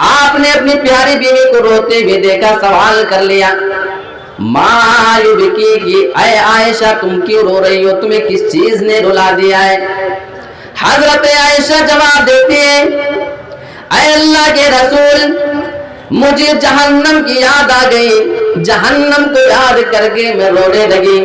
آپ نے اپنی پیاری بیوی کو روتے ہوئے دیکھا، سوال کر لیا، ما یبکی کی، اے عائشہ تم کیوں رو رہی ہو، تمہیں کس چیز نے رلا دیا ہے؟ حضرت عائشہ جواب دیتی ہے، اے اللہ کے رسول، مجھے جہنم کی یاد آ گئی، جہنم کو یاد کر کے میں رونے لگی۔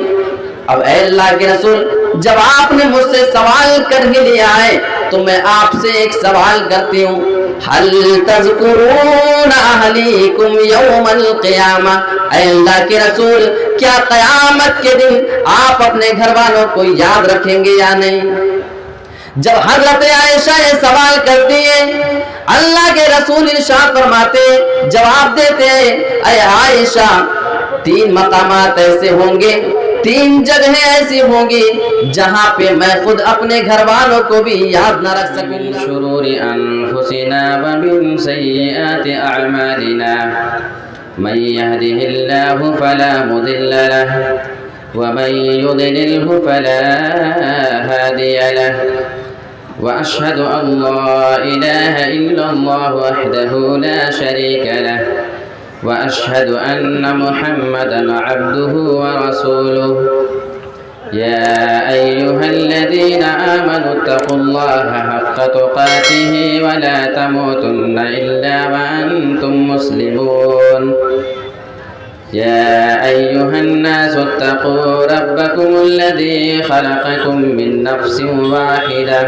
اب اے اللہ کے رسول، جب آپ نے مجھ سے سوال کر ہی لیا ہے تو میں آپ سے ایک سوال کرتی ہوں، حل تذکرون اہلیکم یوم القیامہ، اے اللہ کے رسول کیا قیامت کے دن آپ اپنے گھر والوں کو یاد رکھیں گے یا نہیں؟ جب حضرت عائشہ یہ سوال کرتی ہے، اللہ کے رسول ارشاد فرماتے، جواب دیتے ہیں، اے عائشہ 3 مقامات ایسے ہوں گے، 3 جگہیں ایسی ہوں گی جہاں پہ میں خود اپنے گھر والوں کو بھی یاد نہ رکھ سکوں گا۔ شرور انفسنا ومن سیئات اعمالنا من يهده الله فلا مضل له ومن يضلله فلا هادي له وأشهد أن لا إله إلا الله وحده لا شريك له وأشهد أن محمدًا عبده ورسوله يا أيها الذين آمنوا اتقوا الله حق تقاته ولا تموتن إلا وأنتم مسلمون يا أيها الناس اتقوا ربكم الذي خلقكم من نفس واحدة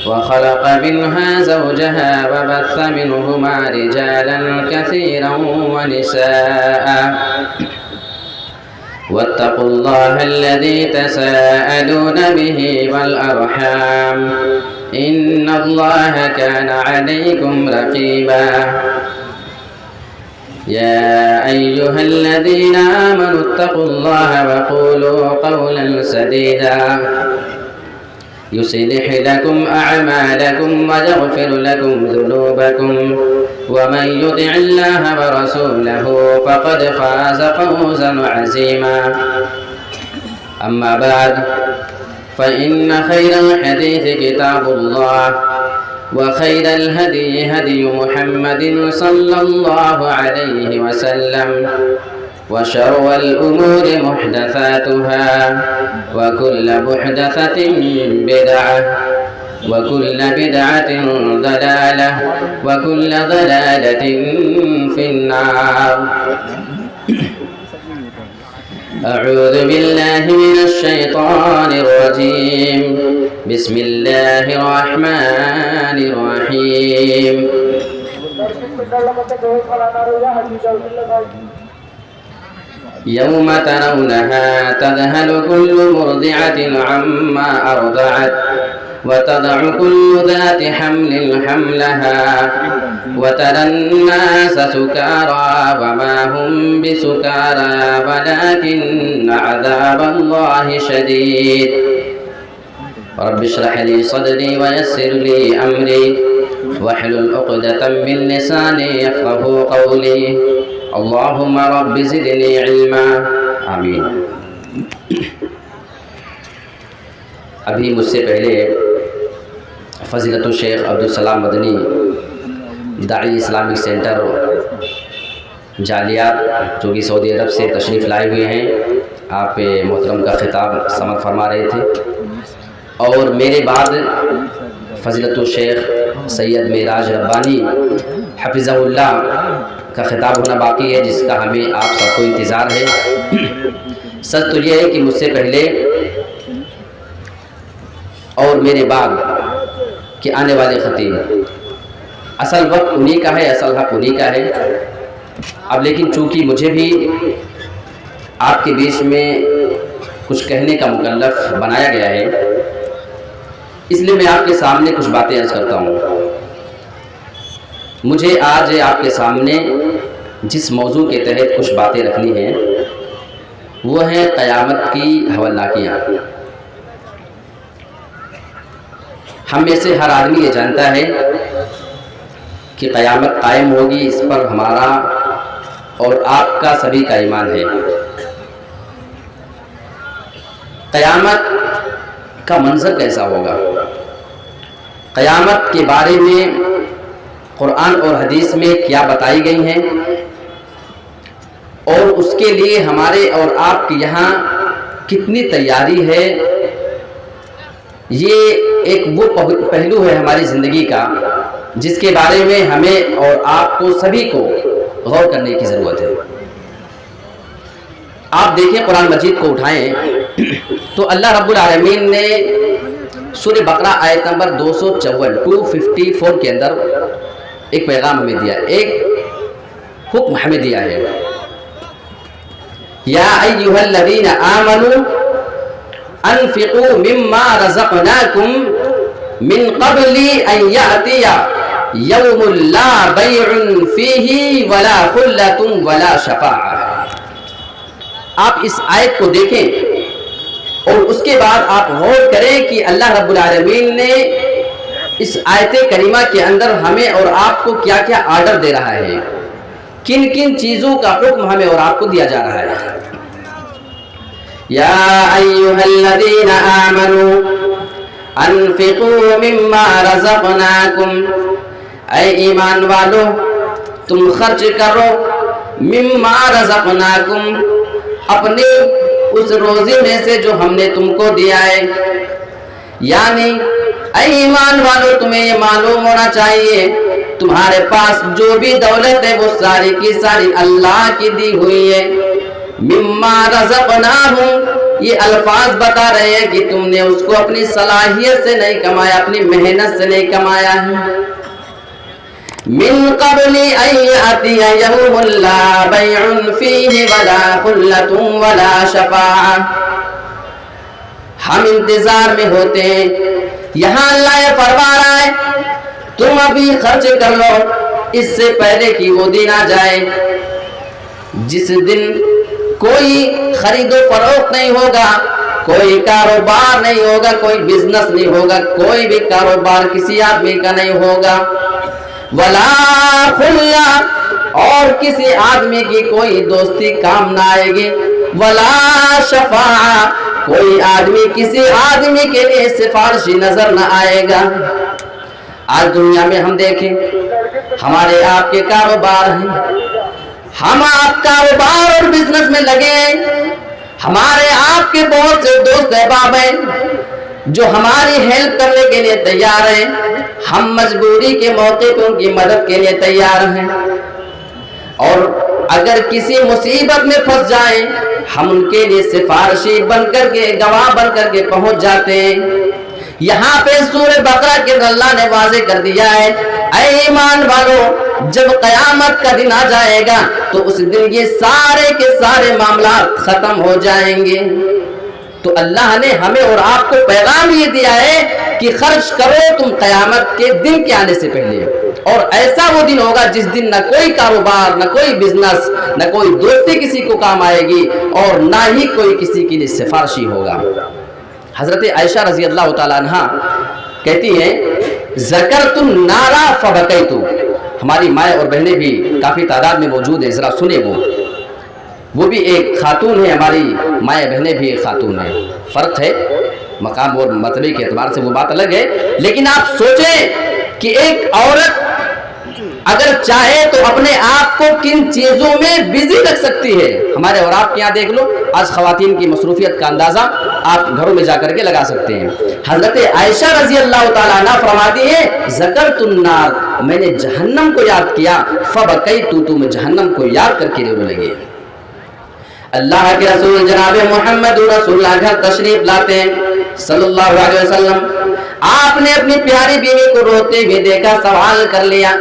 وخلق منها زوجها وبث منهما رجالا كثيرا ونساء واتقوا الله الذي تساءلون به والأرحام إن الله كان عليكم رقيبا يا أيها الذين آمنوا اتقوا الله وقولوا قولا سديدا يصلح لكم أعمالكم ويغفر لكم ذنوبكم ومن يطع الله ورسوله فقد فاز فوزا عظيما أما بعد فإن خير الحديث كتاب الله وخير الهدي هدي محمد صلى الله عليه وسلم وشر الأمور محدثاتها وكل محدثة بدعة وكل بدعة ضلالة وكل ضلالة في النار أعوذ بالله من الشيطان الرجيم بسم الله الرحمن الرحيم يوم ترونها تذهل كل مرضعة عما أرضعت وتضع كل ذات حمل حملها وترى الناس سكارى وما هم بسكارى ولكن عذاب الله شديد رب اشرح لي صدري ويسر لي أمري واحلل عقدة من لساني يفقهوا قولي اللهم رب زدني علما آمین۔ ابھی مجھ سے پہلے فضیلت الشیخ عبدالسلام مدنی داعی اسلامک سینٹر جالیات جو کہ سعودی عرب سے تشریف لائے ہوئے ہیں، آپ محترم کا خطاب سماعت فرما رہے تھے، اور میرے بعد فضیلت الشیخ سید معراج ربانی حفظہ اللہ کا خطاب ہونا باقی ہے، جس کا ہمیں آپ سب کو انتظار ہے۔ سچ تو یہ ہے کہ مجھ سے پہلے اور میرے بعد کہ آنے والے خطیب اصل وقت انہی کا ہے، اصل حق انہی کا ہے۔ اب لیکن چونکہ مجھے بھی آپ کے بیچ میں کچھ کہنے کا مکلف بنایا گیا ہے، اس لیے میں آپ کے سامنے کچھ باتیں عرض کرتا ہوں۔ مجھے آج آپ کے سامنے جس موضوع کے تحت کچھ باتیں رکھنی ہیں وہ ہیں قیامت کی ہولناکیاں۔ ہم میں سے ہر آدمی یہ جانتا ہے کہ قیامت قائم ہوگی، اس پر ہمارا اور آپ کا سبھی کا ایمان ہے۔ قیامت کا منظر کیسا ہوگا؟ قیامت کے بارے میں قرآن اور حدیث میں کیا بتائی گئی ہیں اور اس کے لیے ہمارے اور آپ کے یہاں کتنی تیاری ہے، یہ ایک وہ پہلو ہے ہماری زندگی کا جس کے بارے میں ہمیں اور آپ کو سبھی کو غور کرنے کی ضرورت ہے۔ آپ دیکھیں قرآن مجید کو اٹھائیں تو اللہ رب العالمین نے سورہ بقرہ آیت نمبر 254 کے اندر ایک پیغام ہمیں دیا، ایک حکم ہمیں دیا ہے، یا ایھا الذین آمنوا انفقوا مما رزقناکم من قبل ان یأتی یوم لا بیع فیہ ولا خلۃ ولا شفاعہ۔ آپ اس آیت کو دیکھیں اور اس کے بعد آپ غور کریں کہ اللہ رب العالمین نے اس آیت کریمہ کے اندر ہمیں اور آپ کو کیا کیا آرڈر دے رہا ہے، کن کن چیزوں کا حکم ہمیں اور آپ کو دیا جا رہا ہے۔ یا ایھا الذین آمنوا انفقوا مما رزقناکم، اے ایمان والو تم خرچ کرو، مما رزقناکم اپنے اس روزی میں سے جو ہم نے تم کو دیا ہے، یعنی اے ایمان والو تمہیں یہ معلوم ہونا چاہیے تمہارے پاس جو بھی دولت ہے وہ ساری کی ساری اللہ کی دی ہوئی ہے۔ مما رزقناہم یہ الفاظ بتا رہے ہیں کہ تم نے اس کو اپنی صلاحیت سے نہیں کمایا، اپنی محنت سے نہیں کمایا ہے۔ من قبل ان یأتی یوم لا بیع فیہ ولا خلۃ ولا شفاعہ، ہم انتظار میں ہوتے ہیں۔ یہاں اللہ یہ فرما رہا ہے تم ابھی خرچ کر لو اس سے پہلے کہ وہ دن آ جائے جس دن کوئی خرید و فروخت نہیں ہوگا، کوئی کاروبار نہیں ہوگا، کوئی بزنس نہیں ہوگا، کوئی بھی کاروبار کسی آدمی کا نہیں ہوگا، ولا خلہ اور کسی آدمی کی کوئی دوستی کام نہ آئے گی، ولا شفاعہ کوئی آدمی کسی آدمی کے لیے سفارشی نظر نہ آئے گا۔ آج دنیا میں ہم دیکھیں ہمارے آپ کے کاروبار ہیں، ہم آپ کاروبار اور بزنس میں لگے ہیں، ہمارے آپ کے بہت سے دوست احباب ہیں جو ہماری ہیلپ کرنے کے لیے تیار ہیں، ہم مجبوری کے موقع پہ ان کی مدد کے لیے تیار ہیں، اور اگر کسی مصیبت میں پھنس جائیں ہم ان کے لیے سفارشی بن کر کے، گواہ بن کر کے پہنچ جاتے ہیں۔ یہاں پہ سورہ بقرہ کے اللہ نے واضح کر دیا ہے اے ایمان والو جب قیامت کا دن آ جائے گا تو اس دن یہ سارے کے سارے معاملات ختم ہو جائیں گے۔ تو اللہ نے ہمیں اور آپ کو پیغام یہ دیا ہے کہ خرچ کرو تم قیامت کے دن کے آنے سے پہلے، اور ایسا وہ دن ہوگا جس دن نہ کوئی کاروبار، نہ کوئی بزنس، نہ کوئی دوستی کسی کو کام آئے گی، اور نہ ہی کوئی کسی کے لیے سفارشی ہوگا۔ حضرت عائشہ رضی اللہ تعالیٰ عنہ کہتی ہیں ذکرت النار فبکیت، ہماری مائیں اور بہنیں بھی کافی تعداد میں موجود ہیں، ذرا سنیں وہ بھی ایک خاتون ہے، ہماری مائیں بہنیں بھی ایک خاتون ہیں، فرق ہے مقام اور مرتبے کے اعتبار سے وہ بات الگ ہے، لیکن آپ سوچیں کہ ایک عورت اگر چاہے تو اپنے آپ کو کن چیزوں میں بزی رکھ سکتی ہے۔ ہمارے اور آپ کے یہاں دیکھ لو آج خواتین کی مصروفیت کا اندازہ آپ گھروں میں جا کر کے لگا سکتے ہیں۔ حضرت عائشہ رضی اللہ تعالیٰ عنہ فرماتی ہے ذکرت النار، میں نے جہنم کو یاد کیا، فبکیت، تو میں جہنم کو یاد کر کے رونے لگی۔ اللہ کے رسول جناب محمد رسول اللہ گھر تشریف لاتے ہیں صلی اللہ علیہ وسلم، آپ نے اپنی پیاری بیوی کو روتے ہوئے دیکھا، سوال کر لیا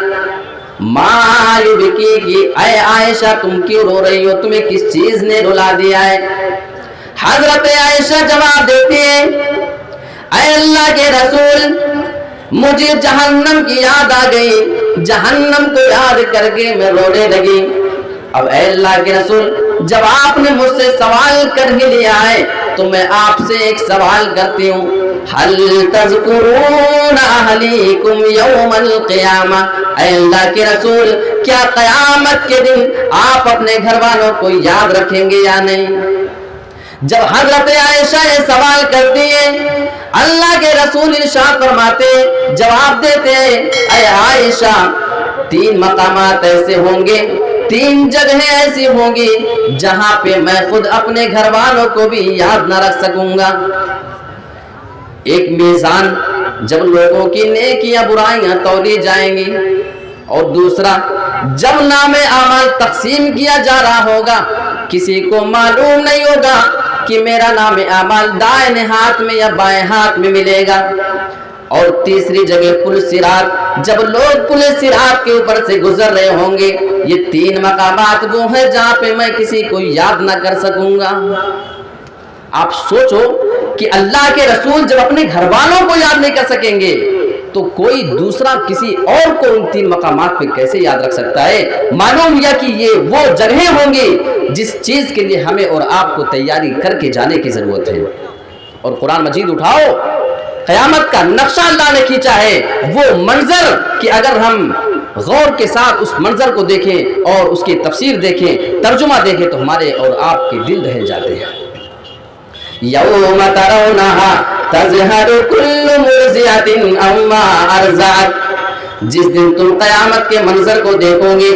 ماں یبکی کی، اے عائشہ تم کیوں رو رہی ہو، تمہیں کس چیز نے رلا دیا ہے؟ حضرت عائشہ جواب دیتی ہے اے اللہ کے رسول مجھے جہنم کی یاد آ گئی، جہنم کو یاد کر کے میں رونے لگی۔ اب اے اللہ کے رسول جب آپ نے مجھ سے سوال کر ہی لیا ہے تو میں آپ سے ایک سوال کرتی ہوں، حل تذکرون اہلیکم یوم القیامہ، اے اللہ کے رسول کیا قیامت کے دن آپ اپنے گھر والوں کو یاد رکھیں گے یا نہیں؟ جب حضرت عائشہ یہ سوال کرتی ہے اللہ کے رسول ارشاد فرماتے جواب دیتے ہیں اے عائشہ 3 मकामात ऐसे होंगे, 3 जगहें ऐसी होंगी जहां पे मैं खुद अपने घर वालों को भी याद न रख सकूंगा। एक मीज़ान, जब लोगों की नेकियां बुराइयां तौली जाएंगी, और दूसरा जब नामे आमाल तकसीम किया जा रहा होगा, किसी को मालूम नहीं होगा कि मेरा नामे आमाल दाहिने हाथ में या बाएं हाथ में मिलेगा। और तीसरी जगह पुल सिरात, जब लोग पुल सिरात के ऊपर से गुजर रहे होंगे, ये 3 मकामात वो हैं जहां पे मैं किसी को याद ना कर सकूंगा। आप सोचो कि अल्लाह के रसूल जब अपने घर वालों को याद नहीं कर सकेंगे, तो कोई दूसरा किसी और को उन 3 मकामात पे कैसे याद रख सकता है। मालूम या कि ये वो जगहें होंगी जिस चीज के लिए हमें और आपको तैयारी करके जाने की जरूरत है। और कुरान मजीद उठाओ, क़यामत का नक्शा अल्लाह ने खींचा है, वो मंजर कि अगर हम गौर के साथ उस मंजर को देखें और उसकी तफसीर देखें, तर्जुमा देखें, तो हमारे और आपके दिल दहल जाते हैं। यौम तरौनहा तज़हरु कुल्लु मुर्ज़िअतिन अम्मा अर्ज़अत, जिस दिन तुम क़यामत के मंजर को देखोगे,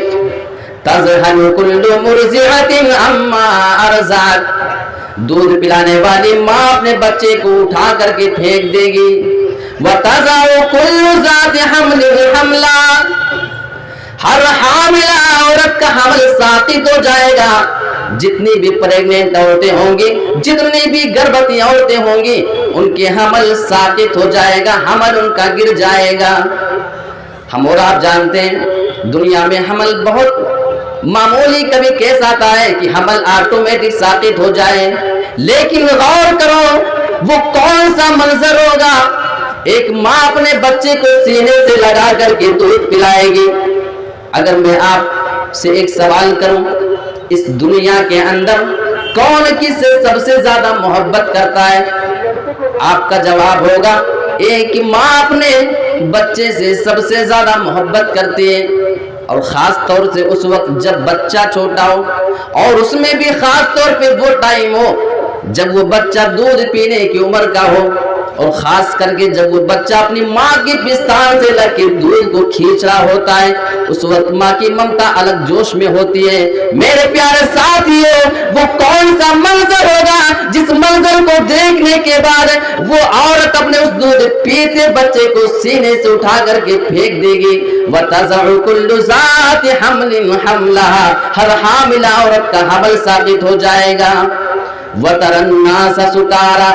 तज़हरु कुल्लु मुर्ज़िअतिन अम्मा अर्ज़अत, दूध पिलाने वाली माँ अपने बच्चे को उठा करके फेंक देगी। व तज़अु कुल्लु ज़ाति हम्लिन हम्ला, हर हामिला औरत का हमल साकित हो जाएगा। जितनी भी प्रेग्नेंट औरतें होंगी, जितनी भी गर्भवती औरतें होंगी, उनके हमल साकित हो जाएगा, हमल उनका गिर जाएगा। हम और आप जानते हैं दुनिया में हमल बहुत मामूली कभी केस आता है कि हमल ऑटोमेटिक साकित हो जाए, लेकिन गौर करो वो कौन सा मंजर होगा। एक माँ अपने बच्चे को सीने से लगा करके दूध पिलाएगी। अगर मैं आपसे एक सवाल करूं, इस दुनिया के अंदर कौन किससे सबसे ज्यादा मोहब्बत करता है, आपका जवाब होगा एक माँ अपने बच्चे से सबसे ज्यादा मोहब्बत करती है। और खास तौर से उस वक्त जब बच्चा छोटा हो, और उसमें भी खास तौर पे वो टाइम हो जब वो बच्चा दूध पीने की उम्र का हो, और खास करके जब वो बच्चा अपनी माँ की पिस्तान से लग के दूध को खींच रहा होता है, उस वक्त माँ की ममता अलग जोश में होती है। मेरे प्यारे साथियों, वो कौन सा मंजर होगा जिस मंजर को देखने के बाद वो औरत अपने उस दूध पीते बच्चे को सीने से उठा करके फेंक देगी। व तज़अु कुल्लु ज़ाति हम्लिन हम्लहा, हर हामिला औरत का हमल साबित हो जाएगा। व तरन्नास सुकारा,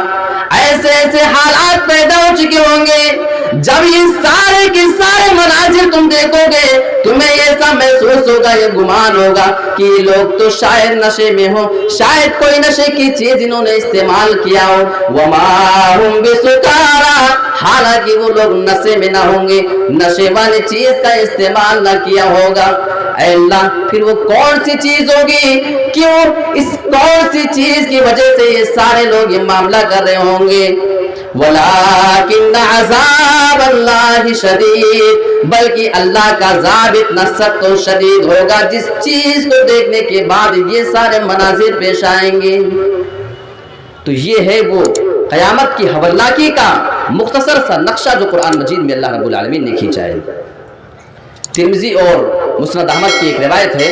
ऐसे ऐसे हालात पैदा हो चुके होंगे, जब ये सारे के सारे मनाजिर तुम देखोगे, तुम्हें ऐसा महसूस होगा, ये गुमान होगा कि लोग तो शायद नशे में हो, शायद कोई नशे की चीज इन्होंने इस्तेमाल किया हो। वमा हुम बिसुकारा, हालांकि वो लोग नशे में ना होंगे, नशे वाली चीज का इस्तेमाल ना किया होगा। अल्लाह, फिर वो कौन सी चीज होगी, क्यों इस कौन सी चीज की वजह से ये सारे लोग ये मामला कर रहे होंगे। वलाकिन अज़ाब अल्लाह शदीद, बल्कि अल्लाह का अज़ाब इतना सख्त और शदीद होगा जिस चीज को देखने के बाद ये सारे मनाजिर पेश आएंगे। तो ये है वो क़यामत की हवल्लाकी का मुख्तसर सा नक्शा जो कुरान मजीद में अल्लाह रब्बुल आलमीन ने खींचा है। तिर्मिज़ी और मुस्नद अहमद की एक रिवायत है,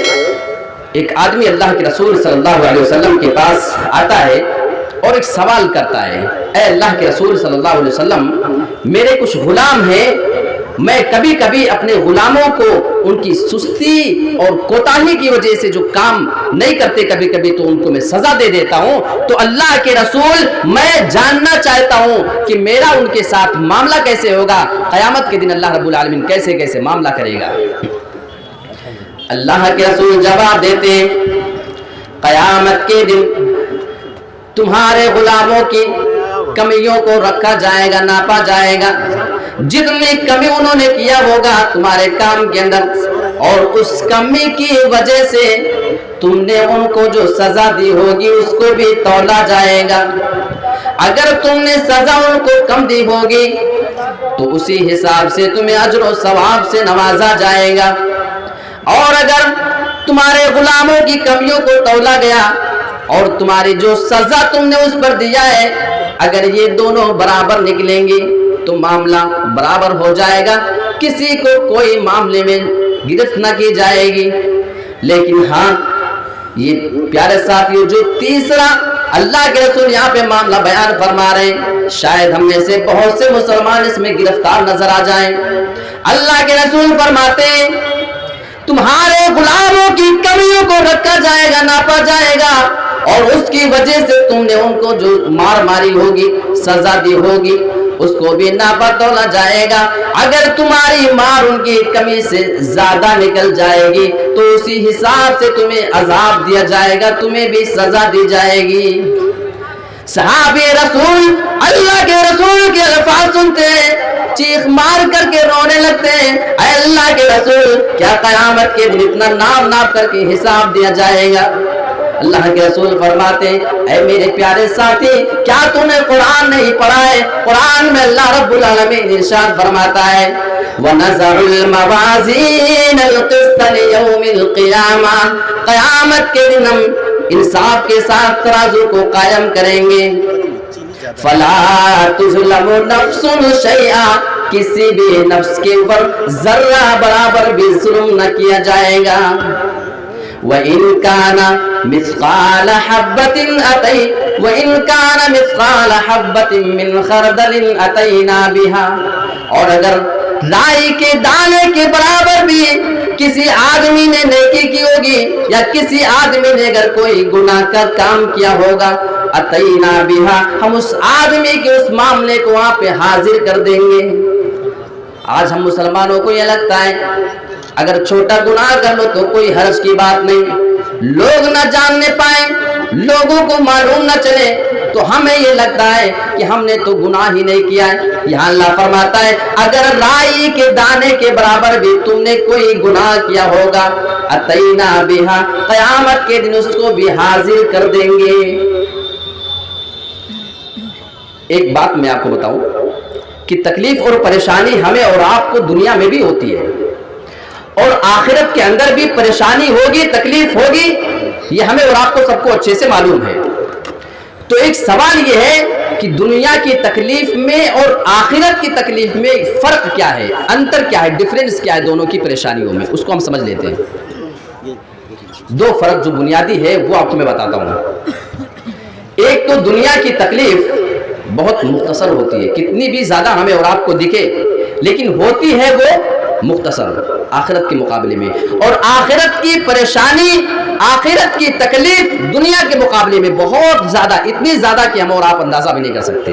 एक आदमी अल्लाह के रसूल सल्लल्लाहु अलैहि वसल्लम के पास आता है और एक सवाल करता है, ऐ अल्लाह के रसूल सल्लल्लाहु अलैहि वसल्लम, मेरे कुछ गुलाम हैं, मैं कभी कभी अपने गुलामों को उनकी सुस्ती और कोताही की वजह से जो काम नहीं करते कभी कभी तो उनको मैं सजा दे देता हूं। तो अल्लाह के रसूल, मैं जानना चाहता हूं कि मेरा उनके साथ मामला कैसे होगा, क़यामत के दिन अल्लाह रब्बुल आलमीन कैसे कैसे मामला करेगा। अल्लाह के रसूल जवाब देते, क़यामत के दिन तुम्हारे गुलामों की कमियों को रखा जाएगा, नापा जाएगा, जितनी कमी उन्होंने किया होगा तुम्हारे काम के अंदर, और उस कमी की वजह से तुमने उनको जो सजा दी होगी उसको भी तौला जाएगा। अगर तुमने सजा उनको कम दी होगी तो उसी हिसाब से तुम्हें अज्र और सवाब से नवाजा जाएगा। और अगर तुम्हारे गुलामों की कमियों को तौला गया और तुम्हारी जो सजा तुमने उस पर दिया है, अगर ये दोनों बराबर निकलेंगे तो मामला बराबर हो जाएगा, किसी को कोई मामले में गिरफ्त न की जाएगी। लेकिन हाँ, ये प्यारे साथियों, जो तीसरा अल्लाह के रसूल यहाँ पे मामला बयान फरमा रहे हैं, शायद हम में से बहुत से मुसलमान इसमें गिरफ्तार नजर आ जाएं। अल्लाह के रसूल फरमाते हैं, तुम्हारे गुलामों की कमियों को रखा जाएगा, नापा जाएगा, और उसकी वजह से तुमने उनको जो मार मारी होगी, सजा दी होगी, उसको भी नापा तोला जाएगा। अगर तुम्हारी मार उनकी कमी से ज्यादा निकल जाएगी तो उसी हिसाब से तुम्हें अजाब दिया जाएगा, तुम्हें भी सजा दी जाएगी। सहाबे रसूल अल्लाह के रसूल के अल्फाज सुनते हैं, चीख मार करके रोने लगते हैं, ऐ अल्लाह के रसूल, क्या कयामत के दिन इतना नाप करके हिसाब दिया जाएगा? अल्लाह के रसूल फरमाते हैं, ऐ मेरे प्यारे साथी, क्या तूने कुरान नहीं पढ़ा है? कुरान में अल्लाह रब्बुल आलमीन इरशाद फरमाता है, वनज़उल मवाज़ीनल क़िस्त लियौमिल क़ियामा, क़यामत के दिन हम इंसाफ के साथ तराजू को कायम करेंगे। फला तुज़लमु नफ्सुन शैआ, किसी भी नफ्स के ऊपर जर्रा बराबर भी जुल्म न किया जाएगा। वइन काना मिस्काल हब्बतिन अतै वइन काना मिस्काल हब्बतिन मिन खरदलिन अतैना बिहा, और अगर राई के दाने के बराबर भी किसी आदमी ने नेकी की होगी या किसी आदमी ने अगर कोई गुनाह का काम किया होगा, अतैना बिहा, हम उस आदमी के उस मामले को वहां पे हाजिर कर देंगे। आज हम मुसलमानों को यह लगता है अगर छोटा गुनाह कर लो तो कोई हर्ज की बात नहीं, लोग न जानने पाए, लोगों को मालूम न चले, तो हमें ये लगता है कि हमने तो गुनाह ही नहीं किया है। यहाँ अल्लाह फरमाता है, अगर राई के दाने के बराबर भी तुमने कोई गुनाह किया होगा, अतैना बिहा, क़यामत के दिन उसको भी हाजिर कर देंगे। एक बात मैं आपको बताऊं कि तकलीफ और परेशानी हमें और आपको दुनिया में भी होती है, और आखिरत के अंदर भी परेशानी होगी, तकलीफ होगी, ये हमें और आपको सबको अच्छे से मालूम है। तो एक सवाल ये है कि दुनिया की तकलीफ में और आखिरत की तकलीफ में फर्क क्या है, अंतर क्या है, डिफरेंस क्या है दोनों की परेशानियों में, उसको हम समझ लेते हैं। दो फर्क जो बुनियादी है वो आपको मैं बताता हूं। एक तो दुनिया की तकलीफ बहुत मुख्तसर होती है, कितनी भी ज्यादा हमें और आपको दिखे, लेकिन होती है वो मुख्तसर आखिरत के मुकाबले में। और आखिरत की परेशानी, आखिरत की तकलीफ दुनिया के मुकाबले में बहुत ज्यादा, इतनी ज्यादा कि हम और आप अंदाजा भी नहीं कर सकते।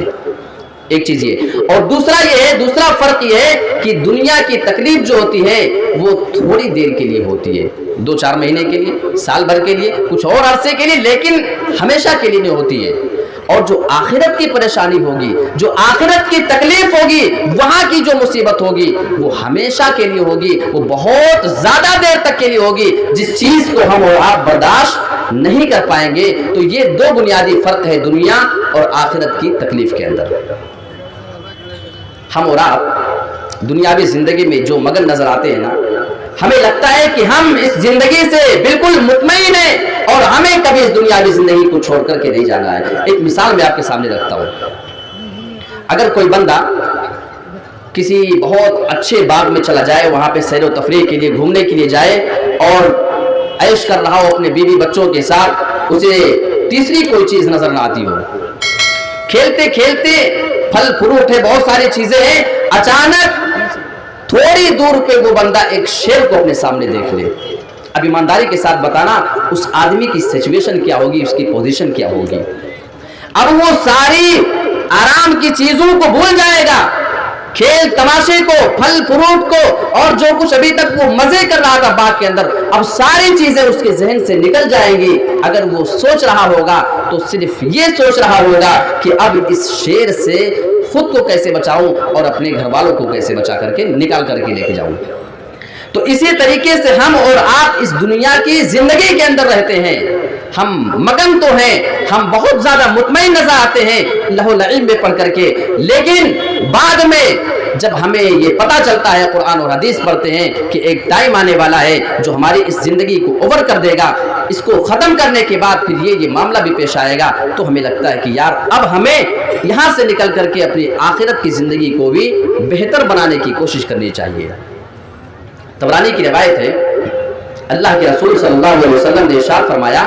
एक चीज ये, और दूसरा ये है, दूसरा फर्क ये है कि दुनिया की तकलीफ जो होती है वो थोड़ी देर के लिए होती है, 2-4 महीने के लिए, साल भर के लिए, कुछ और अरसे के लिए, लेकिन हमेशा के लिए नहीं होती है। और जो आखिरत की परेशानी होगी, जो आखिरत की तकलीफ होगी, वहां की जो मुसीबत होगी वो हमेशा के लिए होगी, वो बहुत ज्यादा देर तक के लिए होगी, जिस चीज को हम और आप बर्दाश्त नहीं कर पाएंगे। तो ये दो बुनियादी फर्क है दुनिया और आखिरत की तकलीफ के अंदर। हम और आप दुनियावी जिंदगी में जो मगन नजर आते हैं ना, हमें लगता है कि हम इस जिंदगी से बिल्कुल मुतमईन हैं और हमें कभी इस दुनियावी जिंदगी को छोड़ करके नहीं जाना है। एक मिसाल मैं आपके सामने रखता हूं। अगर कोई बंदा किसी बहुत अच्छे बाग में चला जाए, वहां पे सैर व तफरीह के लिए, घूमने के लिए जाए और ऐश कर रहा हो अपने बीवी बच्चों के साथ, उसे तीसरी कोई चीज नजर ना आती हो, खेलते खेलते फल फ्रूट है, बहुत सारी चीजें हैं, अचानक थोड़ी दूर पे वो बंदा एक शेर को अपने सामने देख ले। अब ईमानदारी के साथ बताना, उस आदमी की सिचुएशन क्या होगी, उसकी पोजीशन क्या होगी। अब वो सारी आराम की चीजों को भूल जाएगा, खेल तमाशे को, फल फ्रूट को, और जो कुछ अभी तक वो मजे कर रहा था बाग के अंदर, अब सारी चीजें उसके जहन से निकल जाएंगी। अगर वो सोच रहा होगा तो सिर्फ ये सोच रहा होगा कि अब इस शेर से खुद को कैसे बचाऊं और अपने घर वालों को कैसे बचा करके निकाल करके लेके जाऊं। तो इसी तरीके से हम और आप इस दुनिया की जिंदगी के अंदर रहते हैं। हम मगन तो हैं, हम बहुत ज्यादा मुतमईन नजर आते हैं लहुल इल्म में पढ़ करके, लेकिन बाद में जब हमें ये पता चलता है, कुरान और हदीस पढ़ते हैं कि एक टाइम आने वाला है जो हमारी इस जिंदगी को ओवर कर देगा, इसको खत्म करने के बाद फिर ये मामला भी पेश आएगा, तो हमें लगता है कि यार अब हमें यहाँ से निकल करके अपनी आखिरत की जिंदगी को भी बेहतर बनाने की कोशिश करनी चाहिए। तबरानी की रिवायत है, अल्लाह के रसूल सल्लल्लाहु अलैहि वसल्लम ने इरशाद फरमाया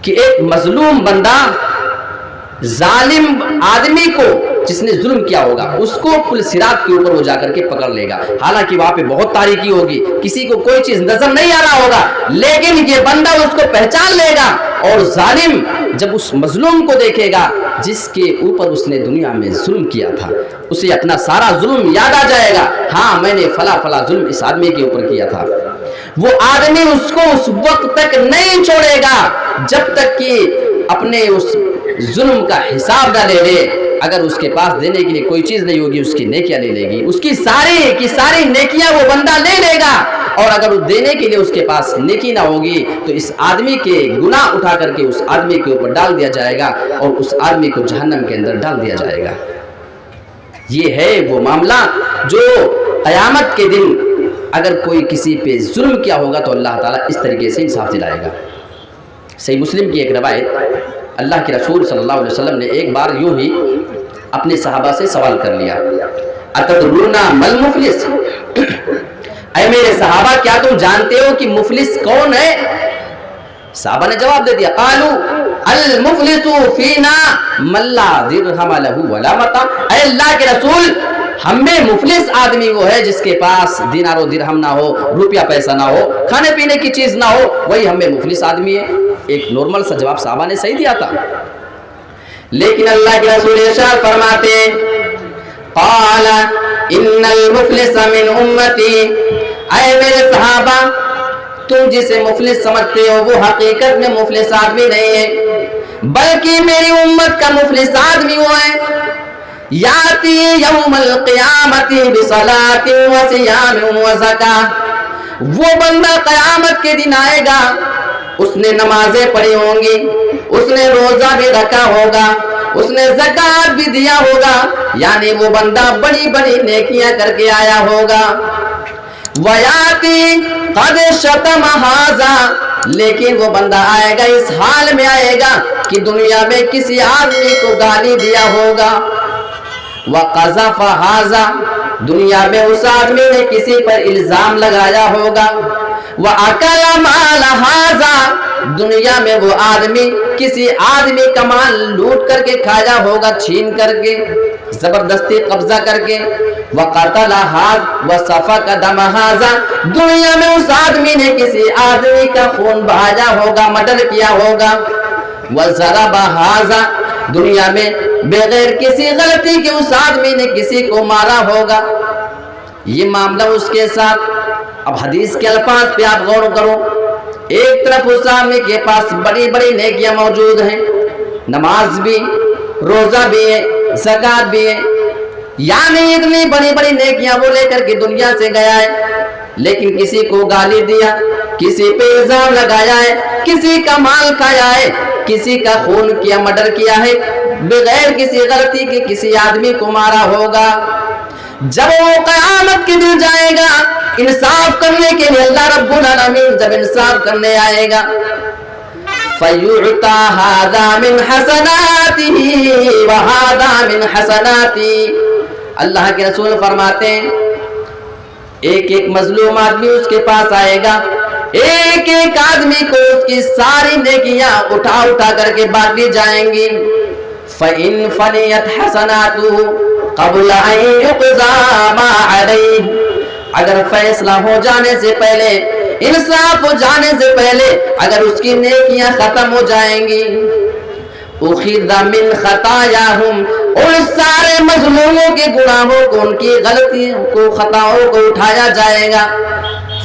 कि एक मजलूम बंदा जालिम आदमी को जिसने जुल्म किया होगा उसको पुल सिरात के ऊपर वो जाकर के पकड़ लेगा। हालांकि वहां पे बहुत तारीकी होगी, किसी को कोई चीज नजर नहीं आ रहा होगा, लेकिन ये बंदा उसको पहचान लेगा और जालिम जब उस मजलूम को देखेगा जिसके ऊपर उसने दुनिया में जुल्म किया था, उसे अपना सारा जुल्म याद आ जाएगा। हाँ, मैंने फला फला जुल्म इस आदमी के ऊपर किया था। वो आदमी उसको उस वक्त तक नहीं छोड़ेगा जब तक कि अपने उस जुल्म का हिसाब न ले ले। अगर उसके पास देने के लिए कोई चीज नहीं होगी, उसकी नेकियां ले लेगी, उसकी सारी की सारी नेकियां वो बंदा ले लेगा। और अगर देने के लिए उसके पास नेकी ना होगी तो इस आदमी के गुनाह उठा करके उस आदमी के ऊपर डाल दिया जाएगा और उस आदमी को जहन्नम के अंदर डाल दिया जाएगा। ये है वो मामला जो क़यामत के दिन अगर कोई किसी पे जुल्म किया होगा तो अल्लाह ताला इस तरीके से इंसाफ दिलाएगा। सही मुस्लिम की एक रवायत, अल्लाह के रसूल सल्लल्लाहु अलैहि वसल्लम ने एक बार यूं ही अपने सहाबा से सवाल कर लिया, अतदरूना मल मुफलिस, ऐ मेरे सहाबा क्या तुम जानते हो कि मुफलिस कौन है? सहाबा ने जवाब दे दिया, कालू अल मुफलिसु फीना मल्ला दिरहम लहु वला मता। ऐ अल्लाह के रसूल, हमें मुफलिस आदमी वो है जिसके पास दिनारो दिरहम ना हो, रुपया पैसा ना हो, खाने पीने की चीज ना हो, वही हमें मुफलिस आदमी है। एक नॉर्मल सा जवाब साहबा ने सही दिया था, लेकिन अल्लाह के रसूल इरशाद फरमाते, क़ाला इन्नल मुफलिस मिन उम्मती, ऐ मेरे सहाबा तुम जिसे मुफलिस समझते हो वो हकीकत में मुफलिस आदमी नहीं है, बल्कि मेरी उम्मत का मुफलिस आदमी वो है, याती यौमल क़ियामती बिसलातिन व सियामिन व ज़कात, वो बंदा क़यामत के दिन आएगा, उसने नमाजें पढ़ी होंगी, उसने रोजा भी रखा होगा, उसने ज़कात भी दिया होगा, यानी वो बंदा बड़ी बड़ी नेकियां करके आया होगा। वयाती कद शतम हाजा, लेकिन वो बंदा आएगा इस हाल में आएगा कि दुनिया में किसी आदमी को गाली दिया होगा। वक़ज़फ़ हाजा, दुनिया में उस आदमी ने किसी पर इल्जाम लगाया होगा। वअकल माल हाजा, दुनिया में वो आदमी किसी आदमी का माल लूट करके खाया होगा, छीन करके, जबरदस्ती कब्जा करके। वक़तल हाज वसफ़क दम हाजा, दुनिया में उस आदमी ने किसी आदमी का खून बहाया होगा, मर्डर किया होगा। वज़रब हाजा, दुनिया में बगैर किसी गलती के उस आदमी ने किसी को मारा होगा। ये मामला उसके साथ। अब हदीस के अल्फाज पे आप गौर करो, एक तरफ उस आदमी के पास बड़ी बड़ी नेकियां मौजूद हैं, नमाज भी, रोजा भी है, ज़कात भी है, यानी इतनी बड़ी बड़ी नेकियां वो लेकर के दुनिया से गया है, लेकिन किसी को गाली दिया, किसी पे इल्जाम लगाया है, किसी का माल खाया है, किसी का खून किया, मर्डर किया है, बगैर किसी गलती के किसी आदमी को मारा होगा। जब वो क़यामत के दिन जाएगा इंसाफ करने के लिए, अल्लाह रब्बुल आलमीन जब इंसाफ करने आएगा, फयुअता हादा मिन हसनातिही व हादा मिन हसनाती, अल्लाह के रसूल फरमाते हैं एक एक मजलूम आदमी उसके पास आएगा, एक एक आदमी को उसकी सारी नेकियां उठा उठा करके बांटी जाएंगी। फ़इन फ़नियत हसनातुहु क़ब्ल अन युक़ज़ा मा अलैहि, अगर फैसला हो जाने से पहले, इंसाफ हो जाने से पहले अगर उसकी नेकियां खत्म हो जाएंगी, उखिज़ मिन खतायाहुम, उन सारे मजलूमों के गुनाहों को, उनकी गलतियों को, खताओं को उठाया जाएगा।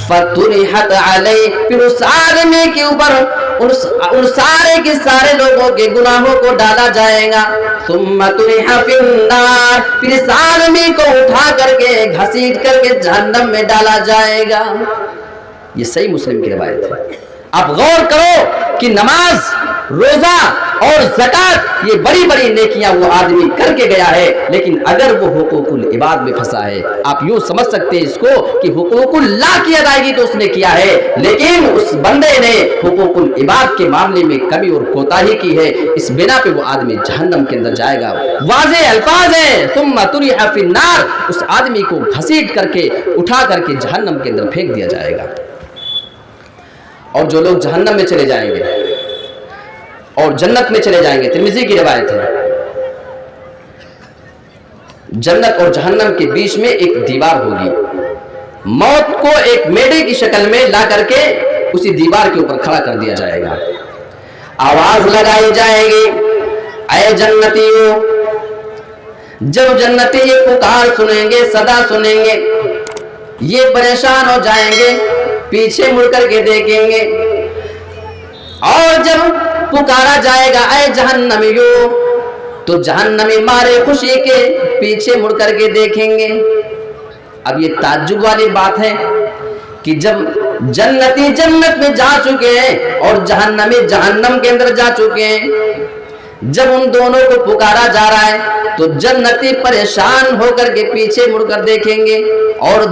फतुरिहत अलैहि, फिर उस आदमी के ऊपर उन सारे के सारे लोगों के गुनाहों को डाला जाएगा। सुम्मा तुरिहा फिन्नार, फिर इस आदमी को उठा करके घसीट करके जहन्नम में डाला जाएगा। ये सही मुस्लिम की रिवायत है। आप गौर करो कि नमाज, रोजा और ज़कात ये बड़ी बड़ी नेकियां वो आदमी करके गया है, लेकिन अगर वो हुकूकुल इबाद में फंसा है, आप यूं समझ सकते हैं इसको कि हुकूकुल ला की अदायगी तो उसने किया है, लेकिन उस बंदे ने हुकूकुल इबाद के मामले में कमी और कोताही की है, इस बिना पे वो आदमी जहन्नम के अंदर जाएगा। वाज़ेह अल्फाज है, सुम्मा तुरिहा फिन्नार, उस आदमी को घसीट करके उठा करके जहन्नम के अंदर फेंक दिया जाएगा। और जो लोग जहन्नम में चले जाएंगे और जन्नत में चले जाएंगे, तिर्मिज़ी की रिवायत है, जन्नत और जहन्नम के बीच में एक दीवार होगी, मौत को एक मेढे की शक्ल में ला करके उसी दीवार के ऊपर खड़ा कर दिया जाएगा। आवाज लगाई जाएगी, ऐ जन्नतियों। जब जन्नती ये पुकार सुनेंगे, सदा सुनेंगे, ये परेशान हो जाएंगे, पीछे मुड़ करके देखेंगे, और जब पुकारा जाएगा ऐ जहन्नमियों, तो जहन्नमी मारे खुशी के पीछे मुड़ करके देखेंगे। अब ये ताज्जुब वाली बात है कि जब जन्नती जन्नत में जा चुके हैं और जहन्नमी जहन्नम के अंदर जा चुके हैं, जब उन दोनों को पुकारा जा रहा है तो जन्नती परेशान होकर के पीछे मुड़कर देखेंगे और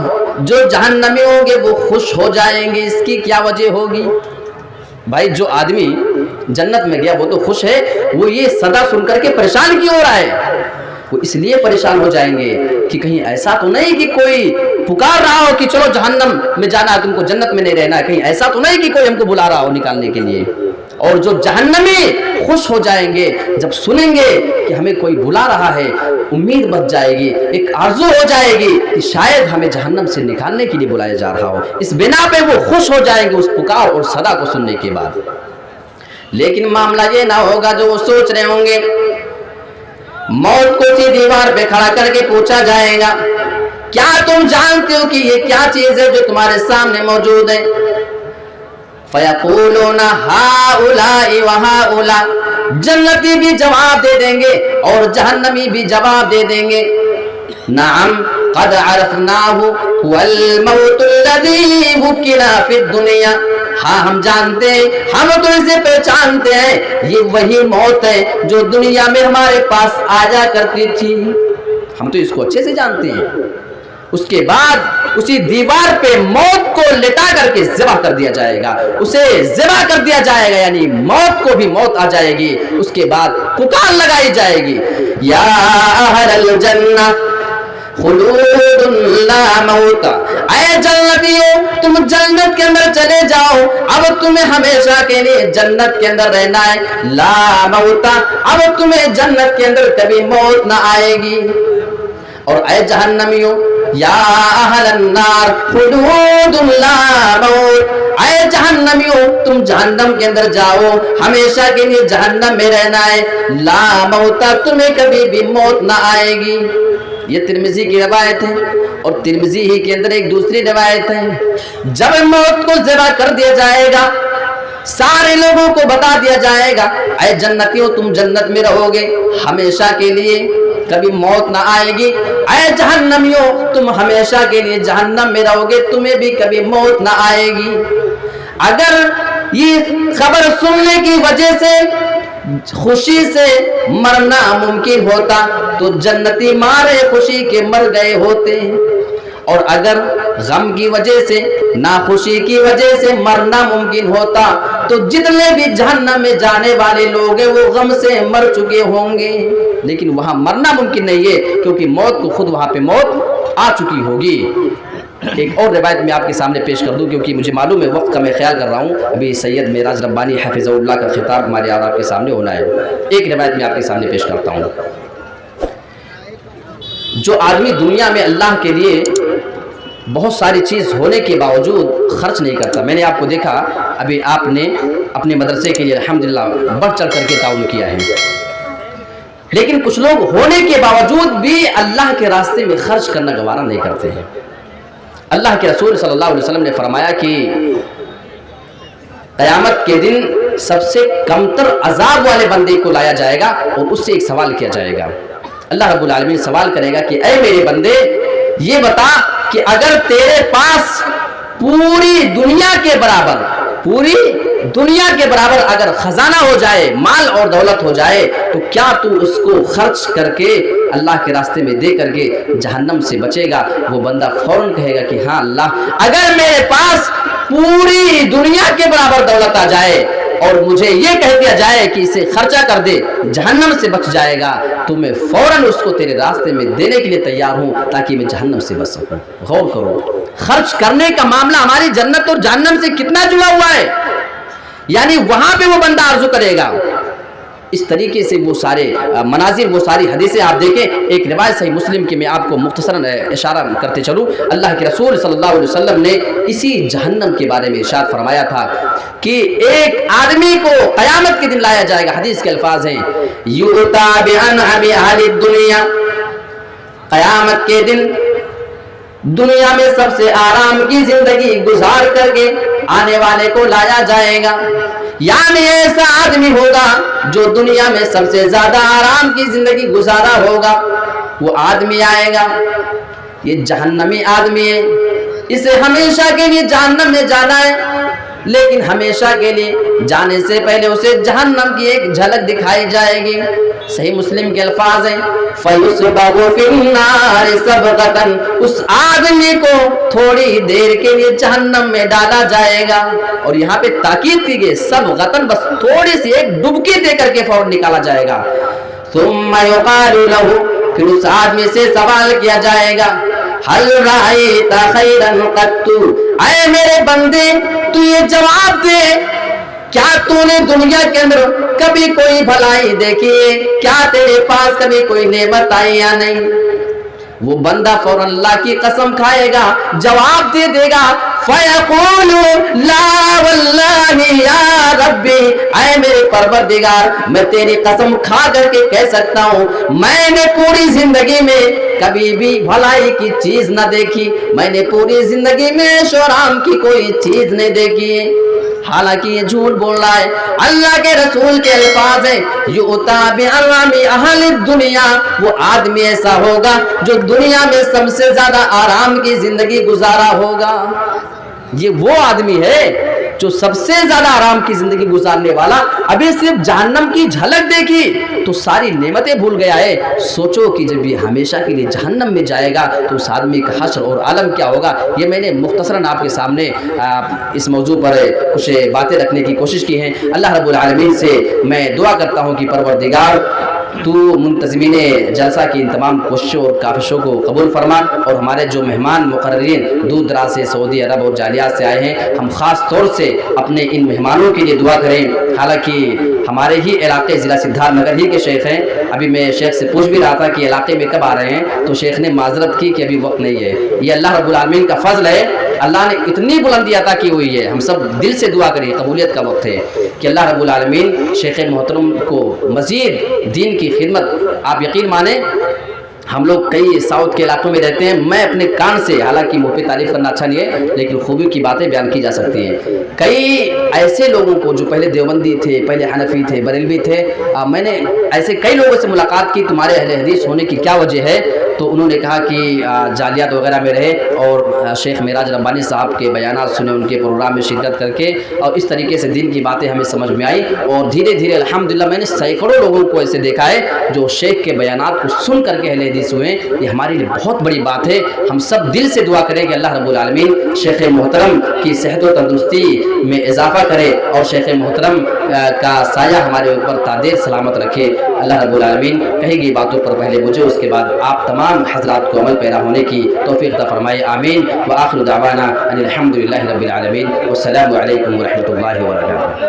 जो जहन्नमी होंगे वो खुश हो जाएंगे। इसकी क्या वजह होगी? भाई जो आदमी जन्नत में गया वो तो खुश है, वो ये सदा सुन करके परेशान क्यों हो रहा है? वो इसलिए परेशान हो जाएंगे कि कहीं ऐसा तो नहीं कि कोई पुकार रहा हो कि चलो जहन्नम में जाना है, तुमको जन्नत में नहीं रहना है, कहीं ऐसा तो नहीं कि कोई हमको बुला रहा हो निकालने के लिए। और जो जहन्नमी खुश हो जाएंगे जब सुनेंगे कि हमें कोई बुला रहा है, उम्मीद बच जाएगी, एक आरज़ू हो जाएगी कि शायद हमें जहन्नम से निकालने के लिए बुलाया जा रहा हो। इस बिना पे वो खुश हो जाएंगे उस पुकार और सदा को सुनने के बाद। लेकिन मामला ये ना होगा जो वो सोच रहे होंगे। मौत को सी दीवार पे खड़ा करके पूछा जाएगा, क्या तुम जानते हो कि ये क्या चीज है जो तुम्हारे सामने मौजूद है? फयक़ूलूना हाउलाइ व हाउला, जन्नती भी जवाब दे देंगे और जहन्नमी भी जवाब दे देंगे, नाम क़द अरफ़नाहु वल मौतुल्लज़ी वुकिला फ़िद दुनिया। हाँ हम जानते हैं, हम तो इसे पहचानते हैं, ये वही मौत है जो दुनिया में हमारे पास आया करती थी, हम तो इसको अच्छे से जानते हैं। उसके बाद उसी दीवार पे मौत को लिटा करके ज़िबा कर दिया जाएगा, उसे ज़िबा कर दिया जाएगा, यानी मौत को भी मौत आ जाएगी। उसके बाद पुकार लगाई जाएगी, या अहलल जन्नह खुलूदुन ला मौत, ऐ जन्नतियों तुम जन्नत के अंदर चले जाओ, अब तुम्हें हमेशा के लिए जन्नत के अंदर रहना है। ला मौत, अब तुम्हें जन्नत के अंदर कभी मौत ना आएगी। और ऐ जहन्नमियों, या अहलन नार खुलूदुन ला मौत, ऐ जहन्नमियों तुम जहन्नम के अंदर जाओ, हमेशा के लिए जहन्नम में रहना है। ला मौत, तुम्हें कभी भी मौत ना आएगी। ये तिर्मिज़ी की रवायत है और तिर्मिज़ी ही के अंदर एक दूसरी रवायत है। जब मौत को ज़िबा कर दिया जाएगा, सारे लोगों को बता दिया जाएगा, ऐ जन्नतियों तुम जन्नत में रहोगे हमेशा के लिए, कभी मौत ना आएगी। ऐ जहन्नमियों तुम हमेशा के लिए जहन्नम में रहोगे, तुम्हें भी कभी मौत ना आएगी। अगर ये खबर सुनने की वजह से खुशी से मरना मुमकिन होता तो जन्नती मारे खुशी के मर गए होते, और अगर गम की वजह से, नाखुशी की वजह से मरना मुमकिन होता तो जितने भी जहन्नम में जाने वाले लोग हैं वो गम से मर चुके होंगे। लेकिन वहां मरना मुमकिन नहीं है क्योंकि मौत को खुद वहां पे मौत आ चुकी होगी। एक और रिवायत मैं आपके सामने पेश कर दूं क्योंकि मुझे मालूम है वक्त का मैं ख्याल कर रहा हूँ। अभी सैयद मेराज रब्बानी हफिज़हुल्लाह का खिताब हमारे और आपके सामने होना है। एक रिवायत मैं आपके सामने पेश करता हूँ। जो आदमी दुनिया में अल्लाह के लिए बहुत सारी चीज़ होने के बावजूद खर्च नहीं करता, मैंने आपको देखा अभी आपने अपने मदरसे के लिए अल्हम्दुलिल्लाह बढ़ चढ़ करके ताउन किया है, लेकिन कुछ लोग होने के बावजूद भी अल्लाह के रास्ते में खर्च करना गवारा नहीं करते हैं। अल्लाह के रसूल सल्लल्लाहु अलैहि वसल्लम ने फरमाया कि क़यामत के दिन सबसे कमतर अजाब वाले बंदे को लाया जाएगा और उससे एक सवाल किया जाएगा। अल्लाह रब्बुल आलमीन सवाल करेगा कि ऐ मेरे बंदे, ये बता कि अगर तेरे पास पूरी दुनिया के बराबर پوری دنیا کے برابر اگر خزانہ ہو جائے، مال اور دولت ہو جائے، تو کیا تو اس کو خرچ کر کے اللہ کے راستے میں دے کر کے جہنم سے بچے گا؟ وہ بندہ فوراً کہے گا کہ ہاں اللہ، اگر میرے پاس پوری دنیا کے برابر دولت آ جائے اور مجھے یہ کہہ دیا جائے کہ اسے خرچہ کر دے، جہنم سے بچ جائے گا، تو میں فوراً اس کو تیرے راستے میں دینے کے لیے تیار ہوں تاکہ میں جہنم سے بچ سکوں۔ غور کرو، خرچ کرنے کا معاملہ ہماری جنت اور جہنم سے کتنا جڑا ہوا ہے، یعنی وہاں پہ وہ بندہ آرزو کرے گا۔ اس طریقے سے وہ سارے مناظر، وہ ساری حدیثیں آپ دیکھیں۔ ایک روایت صحیح مسلم کی میں آپ کو مختصراً اشارہ کرتے چلوں، اللہ کے رسول صلی اللہ علیہ وسلم نے اسی جہنم کے بارے میں ارشاد فرمایا تھا کہ ایک آدمی کو قیامت کے دن لایا جائے گا، حدیث کے الفاظ ہیں یؤتی بأنعم أهل الدنیا، قیامت کے دن دنیا میں سب سے آرام کی زندگی گزار کر کے آنے والے کو لایا جائے گا، یعنی ایسا آدمی ہوگا جو دنیا میں سب سے زیادہ آرام کی زندگی گزارا ہوگا، وہ آدمی آئے گا، یہ جہنمی آدمی ہے، اسے ہمیشہ کے لیے جہنم میں جانا ہے، لیکن ہمیشہ کے لیے جانے سے پہلے اسے جہنم کی ایک جھلک دکھائی جائے گی۔ صحیح مسلم کے الفاظ ہیں فَيُسْبَغُ فِي النَّارِ سَبْغَةً، اس آدمی کو تھوڑی دیر کے لیے جہنم میں ڈالا جائے گا، اور یہاں پہ تاکید کی گئی سبغتاً، بس تھوڑی سی ایک ڈبکی دے کر کے فوراً نکالا جائے گا۔ ثُمَّ يُقَالُ لَهُ، پھر اس آدمی سے سوال کیا جائے گا هَلْ رَأَيْتَ خَيْرًا قَطُّ، اے میرے بندے تو یہ جواب دے، کیا تو نے دنیا کے اندر کبھی کوئی بھلائی دیکھی ہے؟ کیا تیرے پاس کبھی کوئی نعمت آئی یا نہیں؟ وہ بندہ فوراً اللہ کی قسم کھائے گا، جواب دے دے گا فَيَقُولُ لَا وَاللَّهِ يَا رَبِّ، اے میرے پروردگار میں تیری قسم کھا کر کے کہہ سکتا ہوں میں نے پوری زندگی میں کبھی بھی بھلائی کی چیز نہ دیکھی، میں نے پوری زندگی میں عیش و آرام کی کوئی چیز نہیں دیکھی ہے۔ حالانکہ یہ جھوٹ بول رہا ہے۔ اللہ کے رسول کے الفاظ ہیں یؤتی بأنعم أهل الدنیا، وہ آدمی ایسا ہوگا جو دنیا میں سب سے زیادہ آرام کی زندگی گزارا ہوگا۔ یہ وہ آدمی ہے جو سب سے زیادہ آرام کی زندگی گزارنے والا، ابھی صرف جہنم کی جھلک دیکھی تو ساری نعمتیں بھول گیا ہے۔ سوچو کہ جب یہ ہمیشہ کے لیے جہنم میں جائے گا تو اس آدمی کا حشر اور عالم کیا ہوگا۔ یہ میں نے مختصراً آپ کے سامنے اس موضوع پر کچھ باتیں رکھنے کی کوشش کی ہیں۔ اللہ رب العالمین سے میں دعا کرتا ہوں کہ پروردگار تو منتظمین جلسہ کی ان تمام کوششوں اور کاوشوں کو قبول فرما، اور ہمارے جو مہمان مقررین دور دراز سے سعودی عرب اور جالیات سے آئے ہیں، ہم خاص طور سے اپنے ان مہمانوں کے لیے دعا کریں۔ حالانکہ ہمارے ہی علاقے ضلع سدھارتھ نگر ہی کے شیخ ہیں، ابھی میں شیخ سے پوچھ بھی رہا تھا کہ علاقے میں کب آ رہے ہیں، تو شیخ نے معذرت کی کہ ابھی وقت نہیں ہے۔ یہ اللہ رب العالمین کا فضل ہے، اللہ نے اتنی بلندی عطا کی ہوئی ہے، ہم سب دل سے دعا کریں، قبولیت کا وقت ہے کہ اللہ رب العالمین شیخ محترم کو مزید دین کی خدمت، آپ یقین مانیں ہم لوگ کئی ساؤتھ کے علاقوں میں رہتے ہیں، میں اپنے کان سے، حالانکہ منہ پہ تعریف کرنا اچھا نہیں ہے لیکن خوبی کی باتیں بیان کی جا سکتی ہیں، کئی ایسے لوگوں کو جو پہلے دیوبندی تھے، پہلے حنفی تھے، بریلوی تھے، میں نے ایسے کئی لوگوں سے ملاقات کی تمہارے اہل حدیث ہونے کی کیا وجہ ہے، تو انہوں نے کہا کہ جالیات وغیرہ میں رہے اور شیخ معراج ربانی صاحب کے بیانات سنے، ان کے پروگرام میں شرکت کر کے، اور اس طریقے سے دین کی باتیں ہمیں سمجھ میں آئی، اور دھیرے دھیرے الحمدللہ میں نے سینکڑوں لوگوں کو ایسے دیکھا ہے جو شیخ کے بیانات کو سن کر کے اہل حدیث ہوئے۔ یہ ہمارے لیے بہت بڑی بات ہے، ہم سب دل سے دعا کریں کہ اللہ رب العالمین شیخ محترم کی صحت و تندرستی میں اضافہ کرے اور شیخ محترم کا سایہ ہمارے اوپر تادیر سلامت رکھے۔ اللہ رب العالمین کہی گئی باتوں پر پہلے مجھے، اس کے بعد آپ تمام حضرات کو عمل پیرا ہونے کی توفیق عطا فرمائے، آمین۔ وآخر دعوانا ان الحمد للہ رب العالمین، والسلام علیکم ورحمۃ اللہ وبرکاتہ۔